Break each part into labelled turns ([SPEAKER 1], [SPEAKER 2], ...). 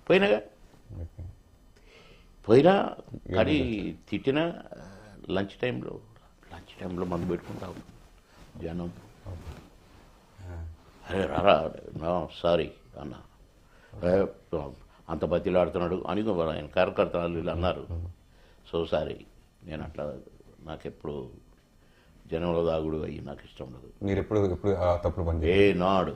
[SPEAKER 1] పోయినాగా
[SPEAKER 2] okay.
[SPEAKER 1] పోయినా కానీ తిట్టినా లంచ్ టైంలో మందు పెట్టుకుంటాం జనం. అరే రారా సారీ అన్న, అంత బతిలాడుతున్నాడు అని ఆయన కార్యకర్తలు వీళ్ళు అన్నారు. సో సారీ, నేను అట్లా నాకెప్పుడు జనంలో దాగుడు అయ్యి నాకు ఇష్టం ఉండదు.
[SPEAKER 2] మీరు ఎప్పుడు ఎప్పుడు ఆ తప్పుడు పని
[SPEAKER 1] ఏ నాడు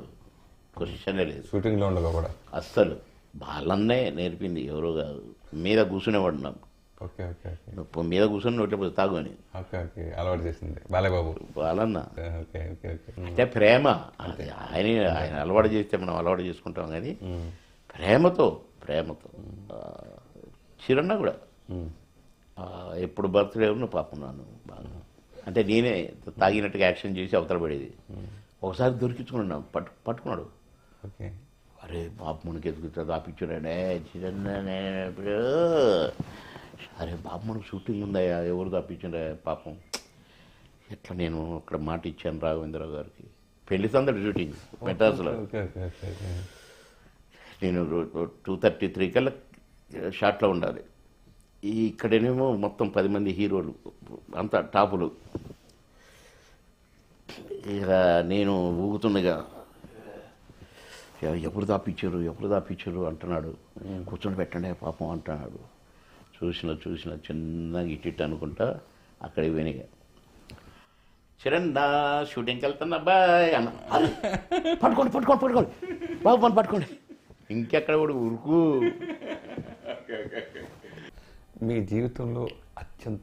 [SPEAKER 1] క్వశ్చనే లేదు
[SPEAKER 2] షూటింగ్లో ఉండగా కూడా?
[SPEAKER 1] అస్సలు. వాళ్ళన్నే నేర్పింది, ఎవరో కాదు. మీద కూర్చునేవాడు నాకు.
[SPEAKER 2] ఓకే ఓకే ఓకే
[SPEAKER 1] నువ్వు మీద కూర్చొని నోట్లో తాగు అని
[SPEAKER 2] ఓకే ఓకే అలవాటు చేసింది బాలయ్యబాబు.
[SPEAKER 1] వాళ్ళన్న.
[SPEAKER 2] ఓకే ఓకే ఓకే
[SPEAKER 1] అంటే ప్రేమ, అంటే ఆయన అలవాటు చేస్తే మనం అలవాటు చేసుకుంటాం కానీ ప్రేమతో. చిరన్న కూడా ఎప్పుడు బర్త్డే ఉన్న పాపం నన్ను బాగా, అంటే నేనే తాగినట్టుగా యాక్షన్ చేసి అవతల పడేది. ఒకసారి దొరికించుకున్నాను, పట్టుకున్నాడు.
[SPEAKER 2] ఓకే.
[SPEAKER 1] అరే బాబు మనకి ఎదుగుతా దాపించున్నాడే చిరన్న ఇప్పుడు. అరే బాబు మనకు షూటింగ్ ఉందయ్యా, ఎవరు దాపించుండే పాపం. ఎట్లా నేను అక్కడ మాట ఇచ్చాను రాఘవేంద్రరావు గారికి, పెళ్లి సందడి షూటింగ్ మెడ్రాస్లో. నేను 2:33 కల్లా షాట్లో ఉండాలి. ఇక్కడనేమో మొత్తం 10 మంది హీరోలు, అంతా టాపులు. ఇక నేను ఊగుతుండగా ఎప్పుడు దాపించారు అంటున్నాడు. కూర్చొని పెట్టండి పాపం అంటున్నాడు. చూసిన చిన్నగా ఇటు అనుకుంటా అక్కడికి పోయినాయి. చిరండా షూటింగ్కి వెళ్తున్నా బాయ్ అన్న. పట్టుకోండి బాబు పని పట్టుకోండి. ఇంకెక్కడ కూడా ఉరుకు.
[SPEAKER 2] మీ జీవితంలో అత్యంత